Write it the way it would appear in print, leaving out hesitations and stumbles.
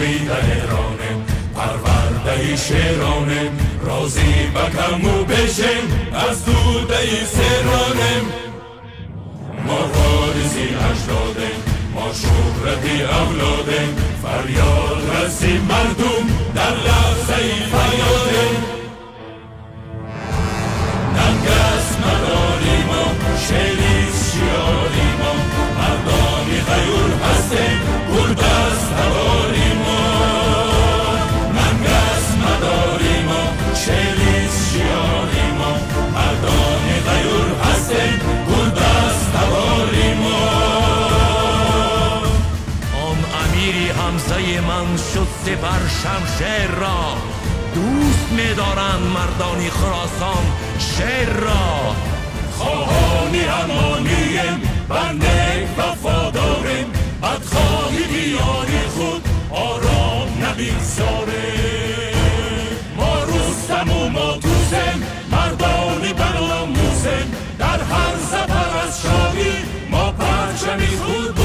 آمیدن ایرانم پرورده شیرانم رازی بکمو بشم از دوده سیرانم ما وارثی اجدادم ما شهرتی اولادم فریاد رسی مردم در لحظه فریادم ننگست مداری ما شلیز شیاری ما مردانی غیور هستیم گردست هواری ما ننگست مداری ما شلیز شیاری ما مردانی غیور هستیم گردست هواری ما امیری همسایه من شد سپر شمشیر را دوست می‌دارند مردانی خراسان شیر را خواهانی امانیم بنده وفاداریم بدخواهی دیاری خود آرام نمیگذاره ما رستم و ما توسیم مردانی برآموزیم در هر سفر از شاهی ما پرچمی خود